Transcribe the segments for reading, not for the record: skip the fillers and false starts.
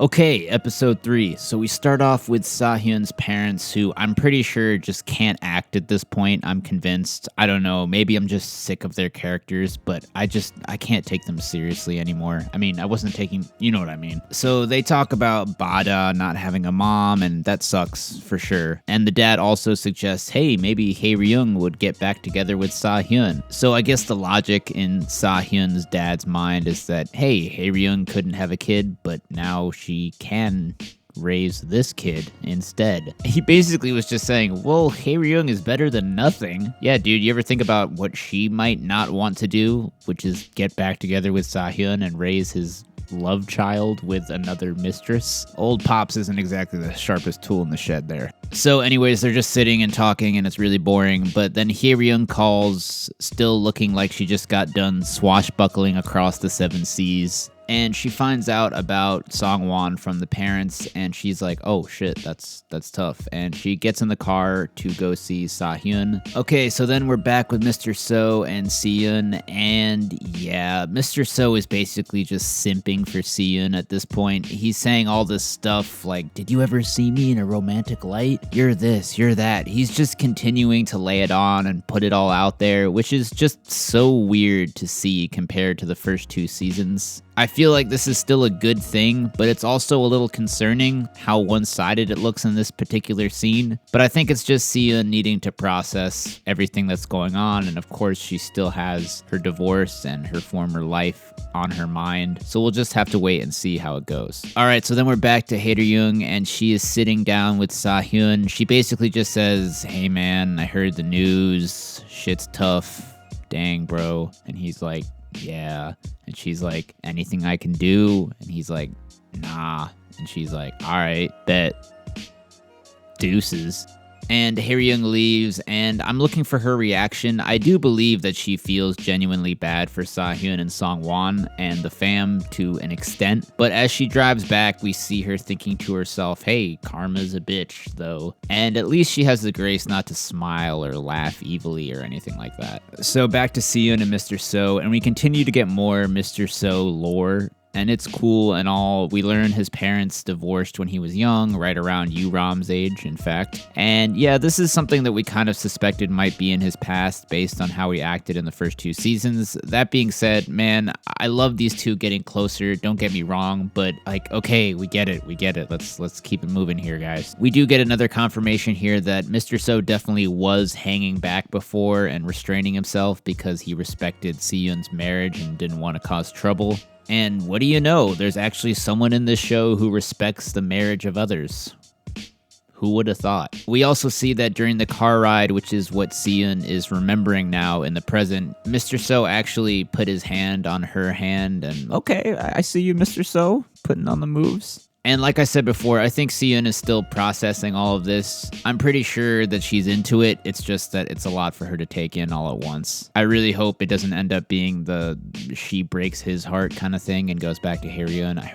Okay, episode 3. So we start off with Sahyun's parents, who I'm pretty sure just can't act at this point. I'm convinced. I don't know. Maybe I'm just sick of their characters, but I can't take them seriously anymore. I mean, I wasn't taking, you know what I mean. So they talk about Bada not having a mom, and that sucks for sure. And the dad also suggests, hey, maybe Hae-ryung would get back together with Sahyun. So I guess the logic in Sahyun's dad's mind is that, hey, Hae-ryung couldn't have a kid, but now she can raise this kid instead. He basically was just saying, well, Hae-ryung is better than nothing. Yeah, dude, you ever think about what she might not want to do, which is get back together with Sahyun and raise his love child with another mistress? Old Pops isn't exactly the sharpest tool in the shed there. So anyways, they're just sitting and talking and it's really boring, but then Hae-ryung calls, still looking like she just got done swashbuckling across the 7 seas. And she finds out about Songwon from the parents, and she's like, oh shit, that's tough. And she gets in the car to go see Sahyun. Okay, so then we're back with Mr. So and Seeun, and yeah, Mr. So is basically just simping for Seeun at this point. He's saying all this stuff like, did you ever see me in a romantic light? You're this, you're that. He's just continuing to lay it on and put it all out there, which is just so weird to see compared to the first 2 seasons. I feel like this is still a good thing, but it's also a little concerning how one-sided it looks in this particular scene. But I think it's just Seeun needing to process everything that's going on, and of course she still has her divorce and her former life on her mind. So we'll just have to wait and see how it goes. Alright, so then we're back to Hae-ryung, and she is sitting down with Sahyun. She basically just says, hey man, I heard the news, shit's tough, dang bro. And he's like, yeah. And she's like, anything I can do? And he's like, nah. And she's like, all right, bet. Deuces. And Hae-ryung leaves, and I'm looking for her reaction. I do believe that she feels genuinely bad for Sahyun and Songwon and the fam to an extent. But as she drives back, we see her thinking to herself, hey, karma's a bitch, though. And at least she has the grace not to smile or laugh evilly or anything like that. So back to Seeun and Mr. So, and we continue to get more Mr. So lore. And it's cool and all. We learn his parents divorced when he was young, right around Yu-ram's age, in fact. And yeah, this is something that we kind of suspected might be in his past based on how he acted in the first 2 seasons. That being said, man, I love these two getting closer, don't get me wrong, but like, okay, we get it. Let's keep it moving here, guys. We do get another confirmation here that Mr. So definitely was hanging back before and restraining himself because he respected Seeun's marriage and didn't want to cause trouble. And what do you know? There's actually someone in this show who respects the marriage of others. Who would have thought? We also see that during the car ride, which is what Seeun is remembering now in the present, Mr. So actually put his hand on her hand and, okay, I see you, Mr. So, putting on the moves. And like I said before, I think Seeun is still processing all of this. I'm pretty sure that she's into it. It's just that it's a lot for her to take in all at once. I really hope it doesn't end up being the she breaks his heart kind of thing and goes back to Hae-ryung. I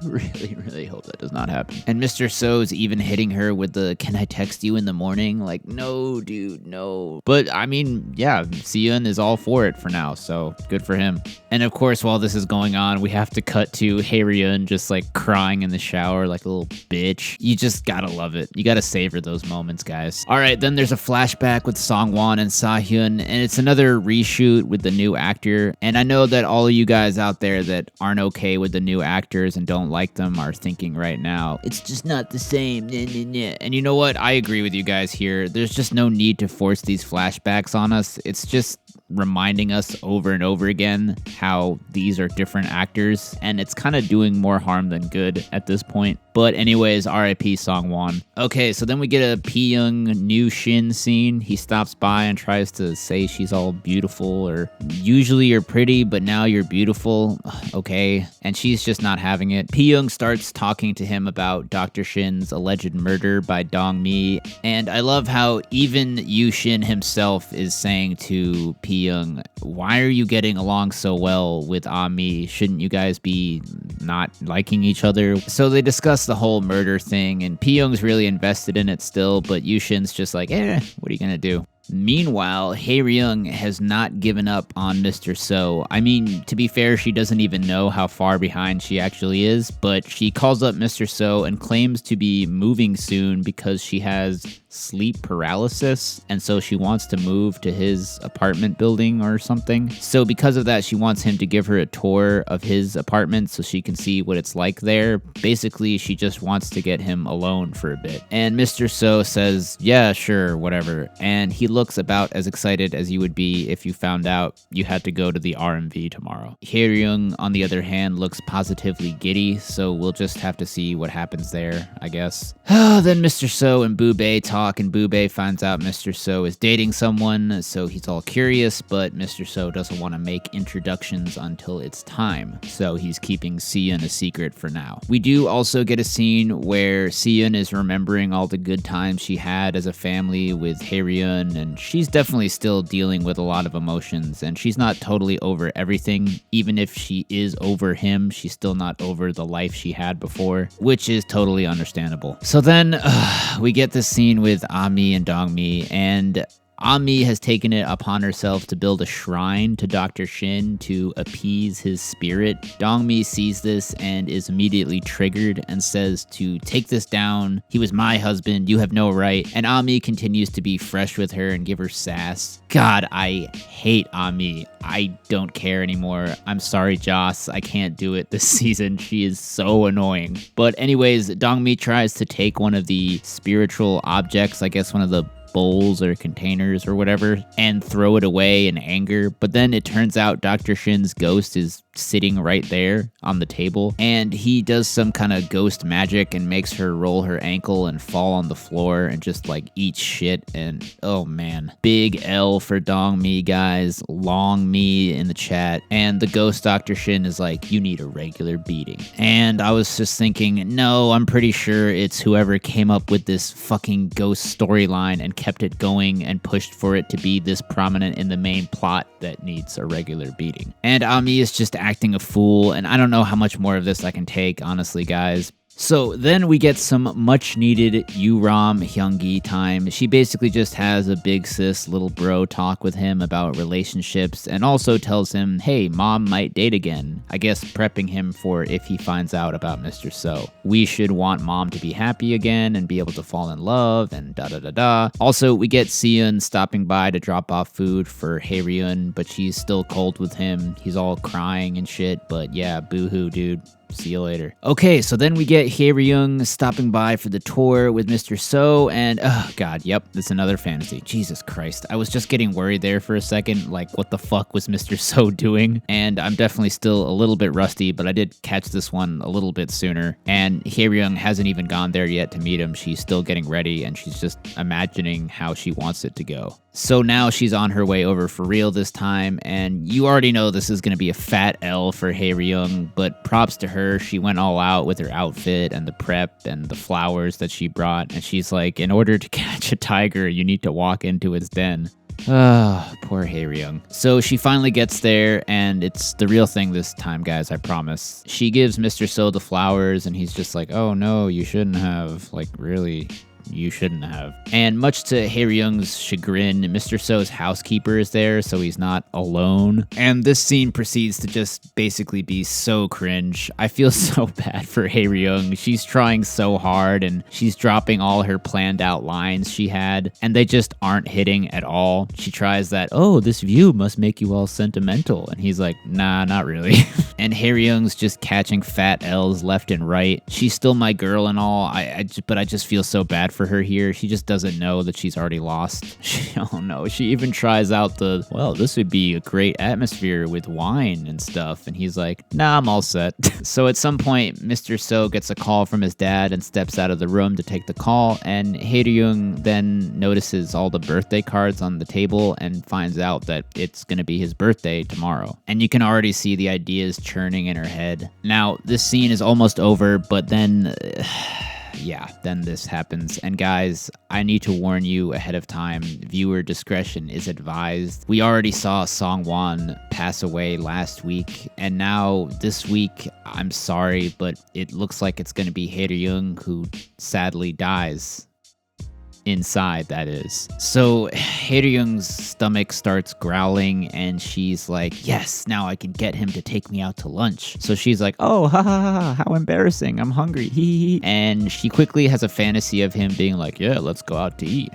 really hope that does not happen. And Mr. So's even hitting her with the, can I text you in the morning? Like, no, dude, no. But I mean, yeah, Seeun is all for it for now, so good for him. And of course, while this is going on, we have to cut to Hae-ryung just like crying in the shower like a little bitch. You just gotta love it. You gotta savor those moments, guys. All right, then there's a flashback with Songwon and Sahyun, and it's another reshoot with the new actor. And I know that all of you guys out there that aren't okay with the new actors and don't like them are thinking right now, it's just not the same. And you know what? I agree with you guys here. There's just no need to force these flashbacks on us. It's just reminding us over and over again how these are different actors, and it's kind of doing more harm than good at this point. But anyways, RIP Songwon. Okay, so then we get a Pyeong New Shin scene. He stops by and tries to say she's all beautiful, or usually you're pretty, but now you're beautiful. Okay. And she's just not having it. Pyeong starts talking to him about Dr. Shin's alleged murder by Dong Mi. And I love how even Yu Shin himself is saying to Pyeong, why are you getting along so well with Ami? Shouldn't you guys be not liking each other? So they discuss the whole murder thing, and Pyeong's really invested in it still, but Yu Shin's just like, what are you gonna do? Meanwhile, Hae-ryung has not given up on Mr. So. I mean, to be fair, she doesn't even know how far behind she actually is, but she calls up Mr. So and claims to be moving soon because she has sleep paralysis, and so she wants to move to his apartment building or something. So because of that, she wants him to give her a tour of his apartment so she can see what it's like there. Basically, she just wants to get him alone for a bit. And Mr. So says, yeah, sure, whatever. And he looks about as excited as you would be if you found out you had to go to the RMV tomorrow. Hae-ryung, on the other hand, looks positively giddy, so we'll just have to see what happens there, I guess. Then Mr. So and Boo-bae talk, and Boo-bae finds out Mr. So is dating someone, so he's all curious, but Mr. So doesn't want to make introductions until it's time, so he's keeping Seon a secret for now. We do also get a scene where Seon is remembering all the good times she had as a family with Hae-ryung, and she's definitely still dealing with a lot of emotions, and she's not totally over everything. Even if she is over him, she's still not over the life she had before, which is totally understandable. So then we get this scene with Ami and Dongmi, and Ami has taken it upon herself to build a shrine to Dr. Shin to appease his spirit. Dongmi sees this and is immediately triggered and says to take this down. He was my husband. You have no right. And Ami continues to be fresh with her and give her sass. God, I hate Ami. I don't care anymore. I'm sorry, Joss. I can't do it this season. She is so annoying. But anyways, Dongmi tries to take one of the spiritual objects, I guess one of the bowls or containers or whatever, and throw it away in anger. But then it turns out Dr. Shin's ghost is sitting right there on the table, and he does some kind of ghost magic and makes her roll her ankle and fall on the floor and just like eat shit. And oh man, big L for Dongmi, guys. Long me in the chat. And the ghost Dr. Shin is like, you need a regular beating. And I was just thinking, no, I'm pretty sure it's whoever came up with this fucking ghost storyline and kept it going and pushed for it to be this prominent in the main plot that needs a regular beating. And Ami is just acting a fool, and I don't know how much more of this I can take, honestly, guys. So then we get some much needed Yuram Hyungi time. She basically just has a big sis little bro talk with him about relationships and also tells him, hey, mom might date again. I guess prepping him for if he finds out about Mr. So. We should want mom to be happy again and be able to fall in love and da-da-da-da. Also, we get Seon stopping by to drop off food for Hae-ryung, but she's still cold with him. He's all crying and shit, but yeah, boo-hoo, dude. See you later. Okay, so then we get Hae-ryung stopping by for the tour with Mr. So, and oh god, yep, that's another fantasy. Jesus Christ. I was just getting worried there for a second, like what the fuck was Mr. So doing? And I'm definitely still a little bit rusty, but I did catch this one a little bit sooner. And Hae-ryung hasn't even gone there yet to meet him. She's still getting ready, and she's just imagining how she wants it to go. So now she's on her way over for real this time, and you already know this is going to be a fat L for Hae-ryung, but props to her. She went all out with her outfit and the prep and the flowers that she brought, and she's like, in order to catch a tiger, you need to walk into its den. Ah, poor Hae-ryung. So she finally gets there, and it's the real thing this time, guys, I promise. She gives Mr. So the flowers, and he's just like, oh no, you shouldn't have. Like, really? You shouldn't have. And much to Hae-ryung's chagrin, Mr. So's housekeeper is there, so he's not alone. And this scene proceeds to just basically be so cringe. I feel so bad for Hae-ryung. She's trying so hard, and she's dropping all her planned out lines she had, and they just aren't hitting at all. She tries that, oh, this view must make you all sentimental. And he's like, nah, not really. And Hae-ryung's just catching fat L's left and right. She's still my girl and all, but I just feel so bad for her here. She just doesn't know that she's already lost. Oh no, she even tries out the, well, this would be a great atmosphere with wine and stuff. And he's like, nah, I'm all set. So at some point, Mr. So gets a call from his dad and steps out of the room to take the call. And Hae-ryung then notices all the birthday cards on the table and finds out that it's going to be his birthday tomorrow. And you can already see the ideas churning in her head. Now, this scene is almost over, but then yeah, then this happens. And guys, I need to warn you ahead of time, viewer discretion is advised. We already saw Songwon pass away last week, and now this week, I'm sorry, but it looks like it's going to be Hae-ryung who sadly dies. inside, that is. So Hae-ryung's stomach starts growling and she's like, yes, now I can get him to take me out to lunch. So she's like, oh, ha ha ha, how embarrassing, I'm hungry, hee hee. And she quickly has a fantasy of him being like, yeah, let's go out to eat.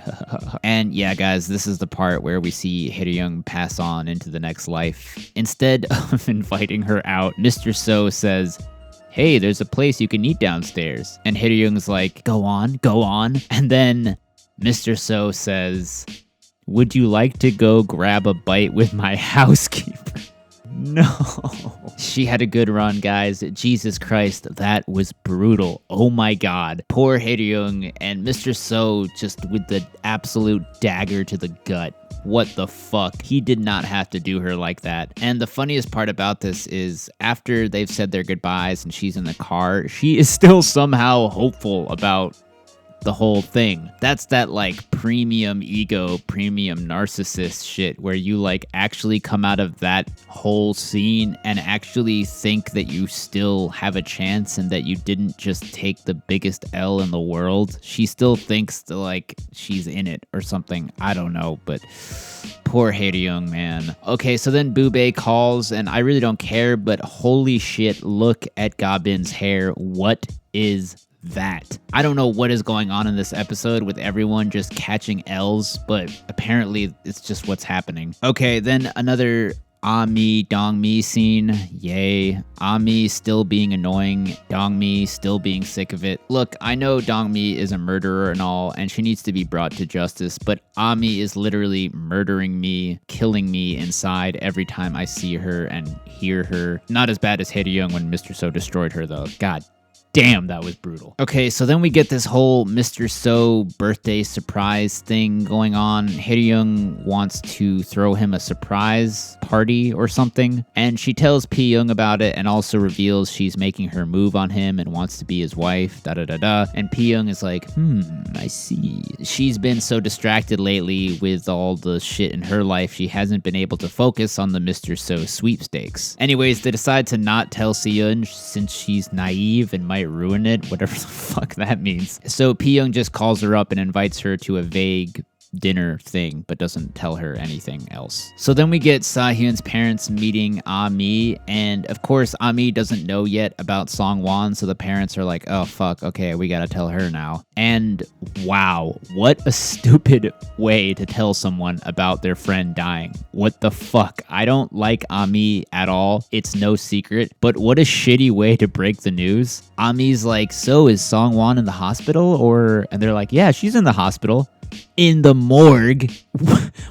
And yeah, guys, this is the part where we see Hae-ryung pass on into the next life. Instead of inviting her out, Mr. So says, hey, there's a place you can eat downstairs. And Hae-ryung's like, go on. And then Mr. So says, would you like to go grab a bite with my housekeeper? No. She had a good run, guys. Jesus Christ, that was brutal. Oh my god. Poor Hae-ryung and Mr. So just with the absolute dagger to the gut. What the fuck? He did not have to do her like that. And the funniest part about this is after they've said their goodbyes and she's in the car, she is still somehow hopeful about the whole thing. That's that like premium ego, premium narcissist shit where you like actually come out of that whole scene and actually think that you still have a chance and that you didn't just take the biggest L in the world. She still thinks that like she's in it or something. I don't know, but poor Hae-ryung, man. Okay, so then Boo-bae calls and I really don't care, but holy shit, look at Ga-bin's hair. What is that? I don't know what is going on in this episode with everyone just catching L's, but apparently it's just what's happening. Okay, then another Ami Dongmi scene. Yay. Ami still being annoying. Dongmi still being sick of it. Look, I know Dongmi is a murderer and all, and she needs to be brought to justice, but Ami is literally murdering me, killing me inside every time I see her and hear her. Not as bad as Hae-ryung when Mr. So destroyed her, though. God damn, that was brutal. Okay, so then we get this whole Mr. So birthday surprise thing going on. Hae-ryung wants to throw him a surprise party or something, and she tells P-young about it and also reveals she's making her move on him and wants to be his wife, da-da-da-da. And P-young is like, I see. She's been so distracted lately with all the shit in her life, she hasn't been able to focus on the Mr. So sweepstakes. Anyways, they decide to not tell Si-yoon since she's naive and might ruin it, whatever the fuck that means. So P-young just calls her up and invites her to a vague dinner thing, but doesn't tell her anything else. So then we get Sahyun's parents meeting Ami, and of course Ami doesn't know yet about Songwon, so the parents are like, oh fuck, okay, we gotta tell her now. And wow, what a stupid way to tell someone about their friend dying. What the fuck? I don't like Ami at all. It's no secret, but what a shitty way to break the news. Ami's like, so is Songwon in the hospital? And they're like, yeah, she's in the hospital. In the morgue?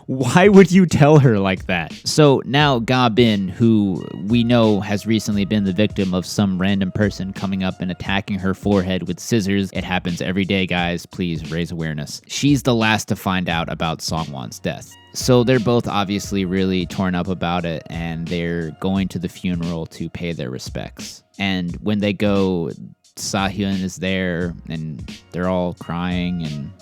Why would you tell her like that? So now Ga-bin, who we know has recently been the victim of some random person coming up and attacking her forehead with scissors. It happens every day, guys. Please raise awareness. She's the last to find out about Songwon's death. So they're both obviously really torn up about it, and they're going to the funeral to pay their respects. And when they go, Sahyun is there, and they're all crying, and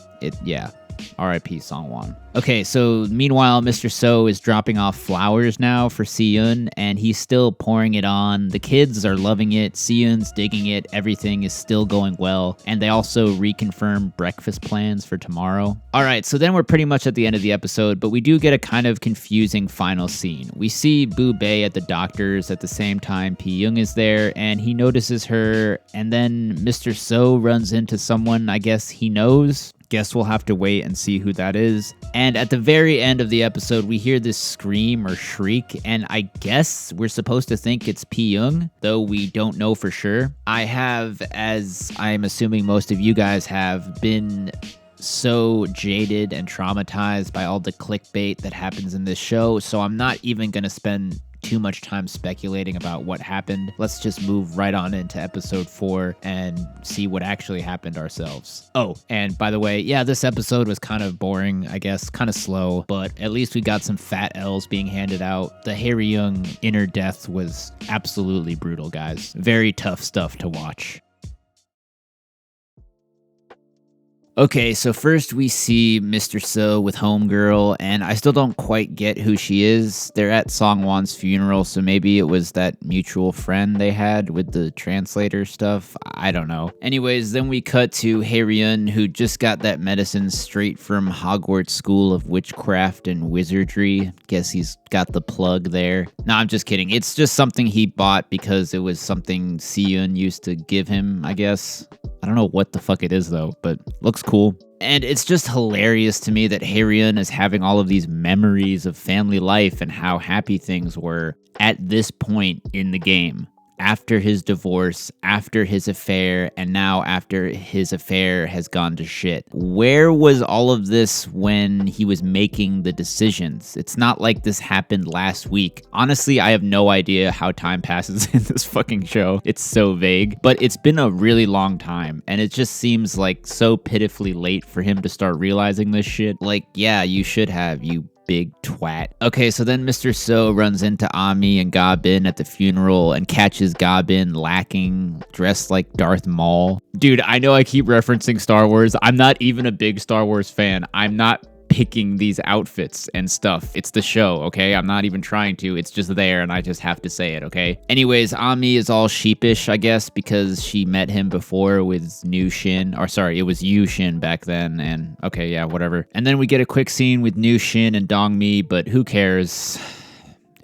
R.I.P. Songwon. Okay, so meanwhile, Mr. So is dropping off flowers now for Si-yoon, and he's still pouring it on. The kids are loving it. Si-yoon's digging it. Everything is still going well. And they also reconfirm breakfast plans for tomorrow. All right, so then we're pretty much at the end of the episode, but we do get a kind of confusing final scene. We see Boo-bae at the doctor's at the same time P-young is there, and he notices her, and then Mr. So runs into someone I guess he knows. Guess we'll have to wait and see who that is. And at the very end of the episode, we hear this scream or shriek, and I guess we're supposed to think it's P-young, though we don't know for sure. I have, as I'm assuming most of you guys have, been so jaded and traumatized by all the clickbait that happens in this show, so I'm not even going to spend too much time speculating about what happened. Let's just move right on into episode 4 and see what actually happened ourselves. Oh, and by the way, yeah, this episode was kind of boring, I guess, kind of slow, but at least we got some fat L's being handed out. The Hae-ryung inner death was absolutely brutal, guys. Very tough stuff to watch. Okay, so first we see Mr. So with Homegirl, and I still don't quite get who she is. They're at Songwon's funeral, so maybe it was that mutual friend they had with the translator stuff. I don't know. Anyways, then we cut to Haeryeon, who just got that medicine straight from Hogwarts School of Witchcraft and Wizardry. Guess he's got the plug there. No, I'm just kidding. It's just something he bought because it was something Siyun used to give him, I guess. I don't know what the fuck it is though, but looks cool. And it's just hilarious to me that Haeryeon is having all of these memories of family life and how happy things were at this point in the game. After his divorce, after his affair, and now after his affair has gone to shit. Where was all of this when he was making the decisions? It's not like this happened last week. Honestly, I have no idea how time passes in this fucking show. It's so vague, but it's been a really long time, and it just seems like so pitifully late for him to start realizing this shit. Like, yeah, you should have, you big twat. Okay, so then Mr. So runs into Ami and Ga-bin at the funeral and catches Ga-bin lacking, dressed like Darth Maul. Dude, I know I keep referencing Star Wars. I'm not even a big Star Wars fan. I'm not picking these outfits and stuff. It's the show, okay? I'm not even trying to. It's just there and I just have to say it, okay? Anyways, Ami is all sheepish, I guess, because she met him before with New Shin. Or sorry, it was Yu Shin back then. And okay, yeah, whatever. And then we get a quick scene with New Shin and Dongmi, but who cares?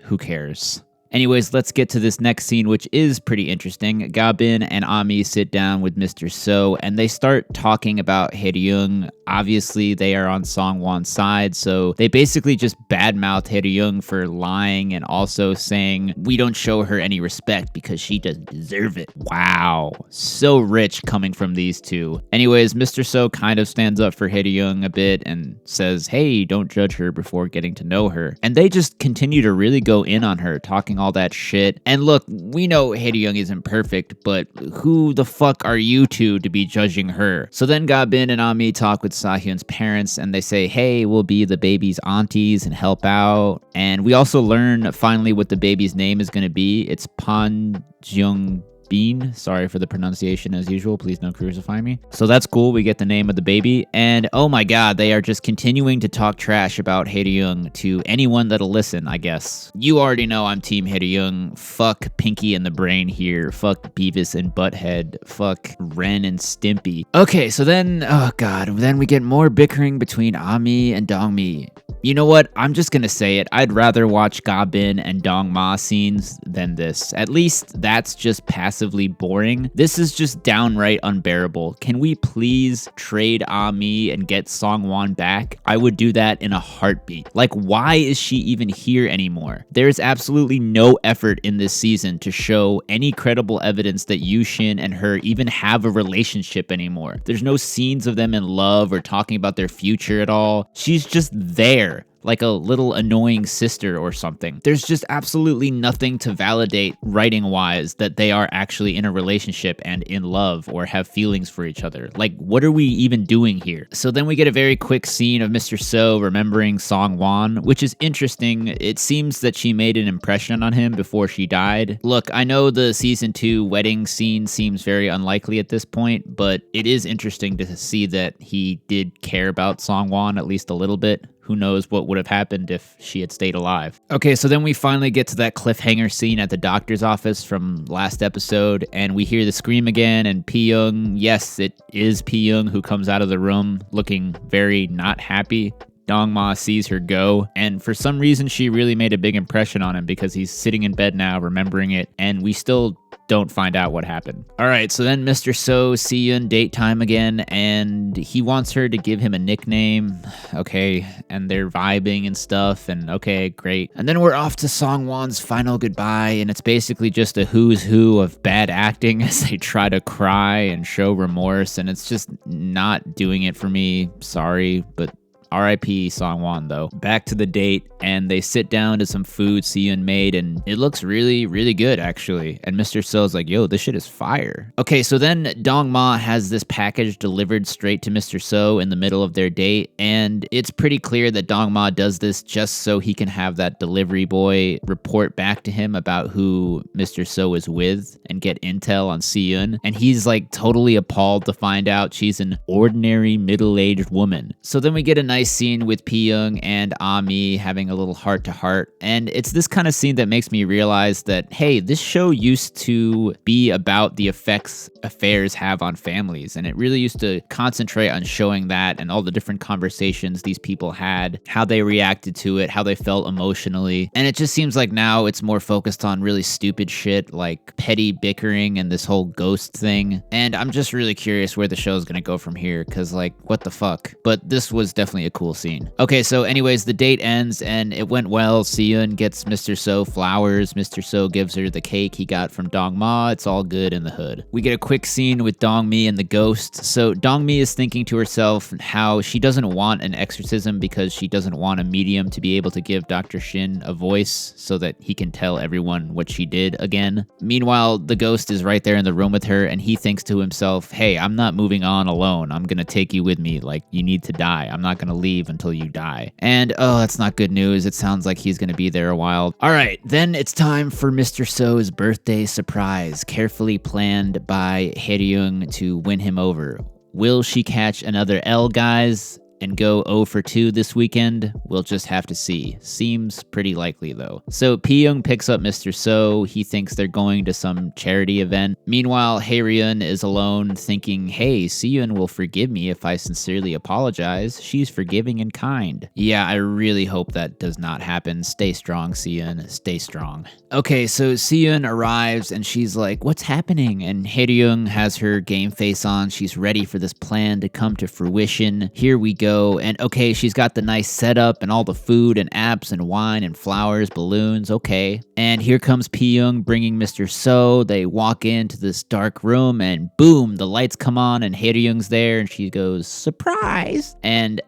Who cares? Anyways, let's get to this next scene, which is pretty interesting. Ga-bin and Ami sit down with Mr. So, and they start talking about Haeryeon. Obviously, they are on Songwon's side, so they basically just badmouth Haeryeon for lying and also saying, we don't show her any respect because she doesn't deserve it. Wow. So rich coming from these two. Anyways, Mr. So kind of stands up for Haeryeon a bit and says, hey, don't judge her before getting to know her. And they just continue to really go in on her, talking all that shit. And look, we know Haeryeon isn't perfect, but who the fuck are you two to be judging her? So then Ga-bin and Ami talk with Sahyun's parents and they say, hey, we'll be the baby's aunties and help out. And we also learn finally what the baby's name is going to be. It's Pan Jung Bean. Sorry for the pronunciation as usual. Please don't crucify me. So that's cool. We get the name of the baby. And oh my god, they are just continuing to talk trash about Haeryeon to anyone that'll listen, I guess. You already know I'm Team Haeryeon. Fuck Pinky and the Brain here. Fuck Beavis and Butthead. Fuck Ren and Stimpy. Okay, so then, oh god, then we get more bickering between Ami and Dongmi. You know what? I'm just gonna say it. I'd rather watch Ga-bin and Dongma scenes than this. At least that's just passively boring. This is just downright unbearable. Can we please trade Ami and get Songwon back? I would do that in a heartbeat. Like, why is she even here anymore? There's absolutely no effort in this season to show any credible evidence that Yushin and her even have a relationship anymore. There's no scenes of them in love or talking about their future at all. She's just there, like a little annoying sister or something. There's just absolutely nothing to validate writing-wise that they are actually in a relationship and in love or have feelings for each other. Like, what are we even doing here? So then we get a very quick scene of Mr. So remembering Songwon, which is interesting. It seems that she made an impression on him before she died. Look, I know the season 2 wedding scene seems very unlikely at this point, but it is interesting to see that he did care about Songwon at least a little bit. Who knows what would have happened if she had stayed alive. Okay, so then we finally get to that cliffhanger scene at the doctor's office from last episode, and we hear the scream again, and Pee-young, yes, it is Pee-young who comes out of the room looking very not happy. Dongma sees her go, and for some reason she really made a big impression on him because he's sitting in bed now remembering it, and we still don't find out what happened. Alright, so then Mr. So, Siyun date time again, and he wants her to give him a nickname. Okay, and they're vibing and stuff, and okay, great. And then we're off to Songwon's final goodbye, and it's basically just a who's who of bad acting as they try to cry and show remorse, and it's just not doing it for me. Sorry, but R.I.P. Songwon though. Back to the date, and they sit down to some food Siyun made, and it looks really, really good actually. And Mr. So's like, yo, this shit is fire. Okay, so then Dongma has this package delivered straight to Mr. So in the middle of their date, and it's pretty clear that Dongma does this just so he can have that delivery boy report back to him about who Mr. So is with and get intel on Siyun. And he's like totally appalled to find out she's an ordinary middle-aged woman. So then we get a nice scene with Piyung and Ami having a little heart-to-heart, and it's this kind of scene that makes me realize that, hey, this show used to be about the effects affairs have on families, and it really used to concentrate on showing that and all the different conversations these people had, how they reacted to it, how they felt emotionally. And it just seems like now it's more focused on really stupid shit like petty bickering and this whole ghost thing. And I'm just really curious where the show's gonna go from here, because like, what the fuck? But this was definitely a cool scene. Okay, so anyways, the date ends and it went well. Siyun gets Mr. So flowers. Mr. So gives her the cake he got from Dongma. It's all good in the hood. We get a quick scene with Dongmi and the ghost. So Dongmi is thinking to herself how she doesn't want an exorcism because she doesn't want a medium to be able to give Dr. Shin a voice so that he can tell everyone what she did again. Meanwhile, the ghost is right there in the room with her, and he thinks to himself, hey, I'm not moving on alone. I'm gonna take you with me. Like, you need to die. I'm not gonna leave until you die. And oh, that's not good news. It sounds like he's gonna be there a while. All right, then it's time for Mr. So's birthday surprise, carefully planned by Hae-ryung to win him over. Will she catch another L, guys, and go 0 for 2 this weekend? We'll just have to see. Seems pretty likely though. So Piyung picks up Mr. So. He thinks they're going to some charity event. Meanwhile, Hae-ryun is alone thinking, hey, Siyun will forgive me if I sincerely apologize. She's forgiving and kind. Yeah, I really hope that does not happen. Stay strong, Siyun. Stay strong. Okay, so Siyun arrives and she's like, what's happening? And Hae-ryung has her game face on. She's ready for this plan to come to fruition. Here we go. And okay, she's got the nice setup and all the food and apps and wine and flowers, balloons, okay. And here comes Piyung bringing Mr. So. They walk into this dark room and boom, the lights come on and Hae-ryung's there and she goes, surprise! And,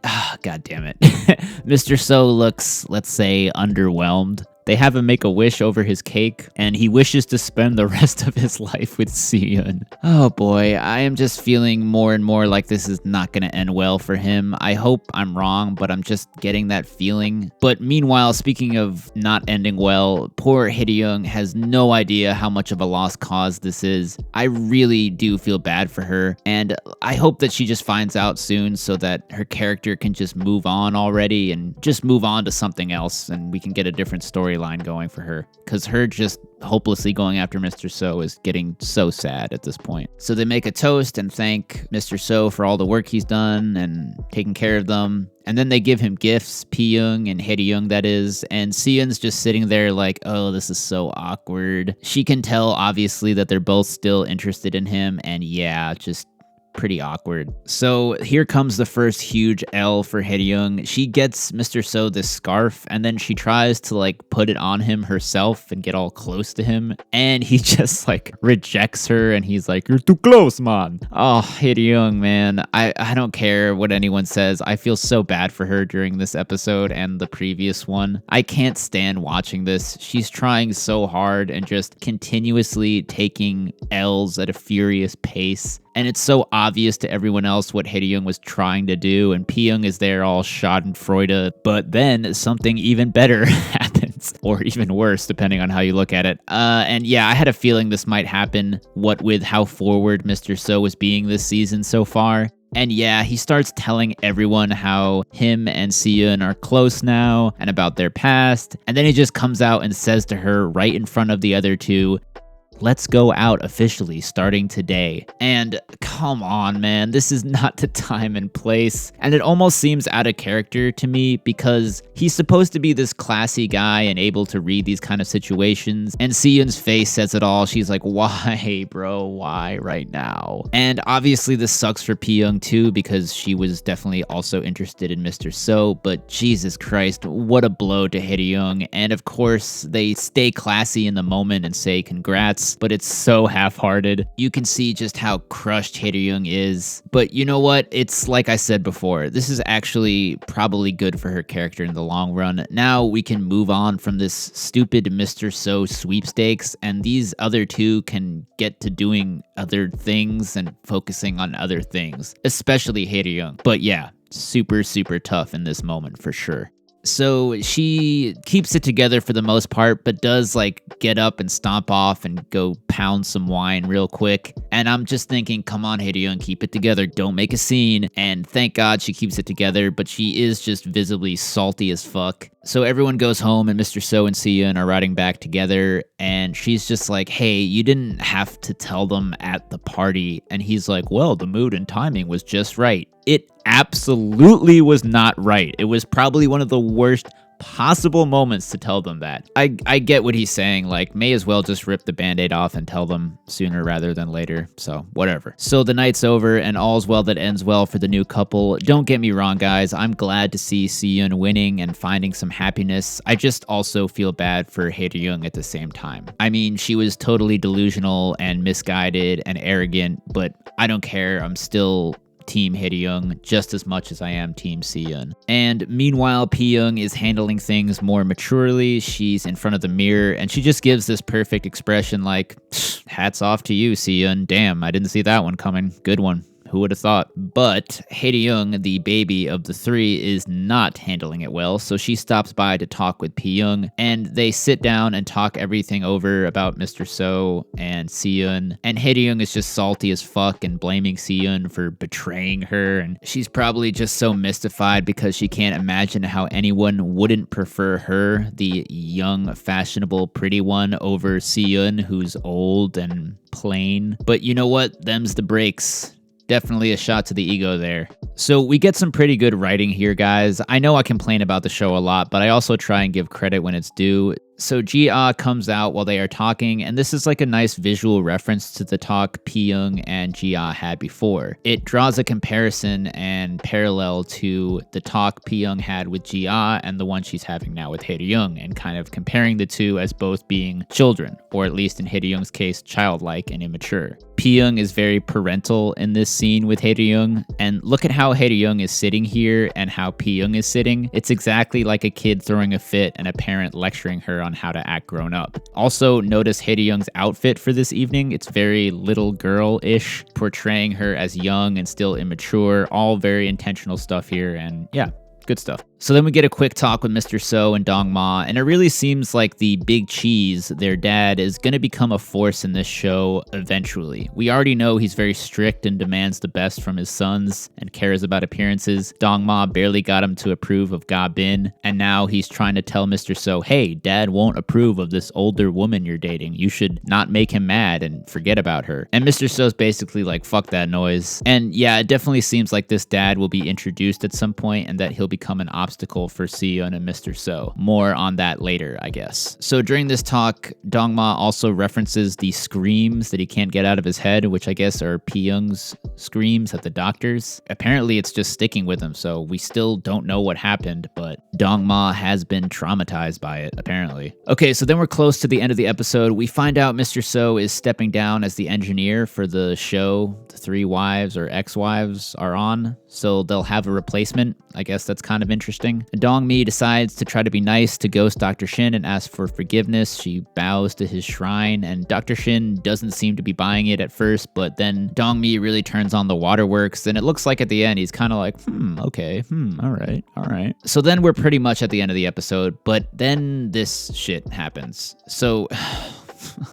god damn it. Mr. So looks, let's say, underwhelmed. They have him make a wish over his cake, and he wishes to spend the rest of his life with Siyun. Oh boy, I am just feeling more and more like this is not gonna end well for him. I hope I'm wrong, but I'm just getting that feeling. But meanwhile, speaking of not ending well, poor Hae-ryung has no idea how much of a lost cause this is. I really do feel bad for her, and I hope that she just finds out soon so that her character can just move on already and just move on to something else, and we can get a different storyline going for her, because her just hopelessly going after Mr. So is getting so sad at this point. So they make a toast and thank Mr. So for all the work he's done and taking care of them. And then they give him gifts, Piyung and Hae-ryung that is, and Siyun's just sitting there like, oh, this is so awkward. She can tell, obviously, that they're both still interested in him, and yeah, just pretty awkward. So here comes the first huge L for Hae-ryung. She gets Mr. So this scarf, and then she tries to like put it on him herself and get all close to him, and he just like rejects her, and he's like, you're too close, man. Oh, Hae-ryung, man. I don't care what anyone says. I feel so bad for her during this episode and the previous one. I can't stand watching this. She's trying so hard and just continuously taking L's at a furious pace. And it's so obvious to everyone else what Hae-ryung was trying to do, and Piyung is there all schadenfreude. But then something even better happens, or even worse, depending on how you look at it. And yeah, I had a feeling this might happen, what with how forward Mr. So was being this season so far. And yeah, he starts telling everyone how him and Siyun are close now, and about their past. And then he just comes out and says to her right in front of the other two, let's go out officially starting today. And come on, man, this is not the time and place. And it almost seems out of character to me because he's supposed to be this classy guy and able to read these kind of situations. And Siyun's face says it all. She's like, why, bro? Why right now? And obviously this sucks for Piyung too, because she was definitely also interested in Mr. So, but Jesus Christ, what a blow to Hae-ryung. And of course, they stay classy in the moment and say congrats. else, but it's so half-hearted. You can see just how crushed Hae-ryung is. But you know what? It's like I said before, this is actually probably good for her character in the long run. Now we can move on from this stupid Mr. So sweepstakes, and these other two can get to doing other things and focusing on other things, especially Hae-ryung. But yeah, super, super tough in this moment for sure. So she keeps it together for the most part, but does like get up and stomp off and go pound some wine real quick. And I'm just thinking, come on, Hae-ryung, keep it together. Don't make a scene. And thank God she keeps it together, but she is just visibly salty as fuck. So everyone goes home and Mr. So and Seon are riding back together. And she's just like, hey, you didn't have to tell them at the party. And he's like, well, the mood and timing was just right. It absolutely was not right. It was probably one of the worst possible moments to tell them that. I get what he's saying, like, may as well just rip the band-aid off and tell them sooner rather than later, so whatever. So the night's over and all's well that ends well for the new couple. Don't get me wrong, guys, I'm glad to see Seon winning and finding some happiness. I just also feel bad for Hae-ryung at the same time. I mean, she was totally delusional and misguided and arrogant, but I don't care, I'm still Team Hae-ryung just as much as I am Team Seon. And meanwhile, Pee-young is handling things more maturely. She's in front of the mirror and she just gives this perfect expression like, hats off to you, Seon. Damn, I didn't see that one coming. Good one. Who would have thought? But Hae-ryung, the baby of the three, is not handling it well, so she stops by to talk with Pee-young, and they sit down and talk everything over about Mr. So and Seon, and Hae-ryung is just salty as fuck and blaming Seon for betraying her, and she's probably just so mystified because she can't imagine how anyone wouldn't prefer her, the young, fashionable, pretty one, over Seon, who's old and plain. But you know what? Them's the breaks. Definitely a shot to the ego there. So we get some pretty good writing here, guys. I know I complain about the show a lot, but I also try and give credit when it's due. So Ji-ah comes out while they are talking, and this is like a nice visual reference to the talk Pee-young and Ji-ah had before. It draws a comparison and parallel to the talk Pee-young had with Ji-ah and the one she's having now with Hae-ryung, and kind of comparing the two as both being children, or at least in Hae-ryung's case, childlike and immature. Pee-young is very parental in this scene with Hae-ryung, and look at how Hae-ryung is sitting here and how Pee-young is sitting. It's exactly like a kid throwing a fit and a parent lecturing her on how to act grown up. Also, notice Hae-ryung's outfit for this evening. It's very little girl-ish, portraying her as young and still immature. All very intentional stuff here, and yeah, good stuff. So then we get a quick talk with Mr. So and Dong-ma, and it really seems like the big cheese, their dad, is going to become a force in this show eventually. We already know he's very strict and demands the best from his sons and cares about appearances. Dong-ma barely got him to approve of Ga-bin, and now he's trying to tell Mr. So, hey, dad won't approve of this older woman you're dating. You should not make him mad and forget about her. And Mr. So's basically like, fuck that noise. And yeah, it definitely seems like this dad will be introduced at some point and that he'll become an obstacle for Seon and Mr. So. More on that later, I guess. So during this talk, Dong-ma also references the screams that he can't get out of his head, which I guess are Pee-young's screams at the doctors. Apparently it's just sticking with him, so we still don't know what happened, but Dong-ma has been traumatized by it, apparently. Okay, so then we're close to the end of the episode. We find out Mr. So is stepping down as the engineer for the show the three wives or ex-wives are on, so they'll have a replacement. I guess that's kind of interesting. Dong-mi decides to try to be nice to Ghost Dr. Shin and ask for forgiveness. She bows to his shrine, and Dr. Shin doesn't seem to be buying it at first, but then Dong-mi really turns on the waterworks, and it looks like at the end he's kind of like, okay, all right. So then we're pretty much at the end of the episode, but then this shit happens. So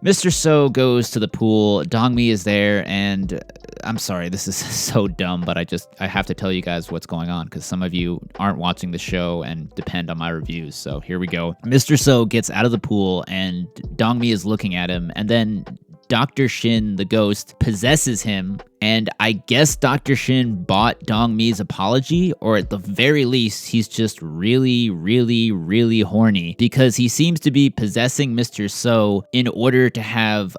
Mr. So goes to the pool, Dong-mi is there, and I'm sorry, this is so dumb, but I have to tell you guys what's going on, because some of you aren't watching the show and depend on my reviews, so here we go. Mr. So gets out of the pool, and Dong-mi is looking at him, and then Dr. Shin, the ghost, possesses him, and I guess Dr. Shin bought Dong-mi's apology, or at the very least, he's just really, really, really horny, because he seems to be possessing Mr. So in order to have,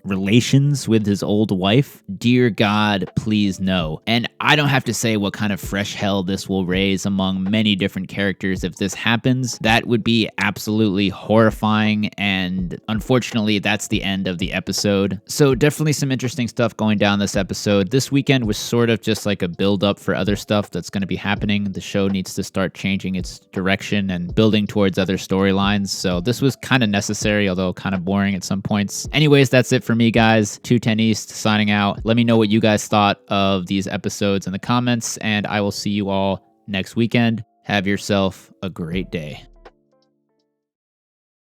relations with his old wife. Dear God, please no. And I don't have to say what kind of fresh hell this will raise among many different characters if this happens. That would be absolutely horrifying, and unfortunately, that's the end of the episode. So definitely some interesting stuff going down this episode. This weekend was sort of just like a build-up for other stuff that's going to be happening. The show needs to start changing its direction and building towards other storylines, so this was kind of necessary, although kind of boring at some points. Anyways, that's it for me, guys. 210East signing out. Let me know what you guys thought of these episodes in the comments, and I will see you all next weekend. Have yourself a great day.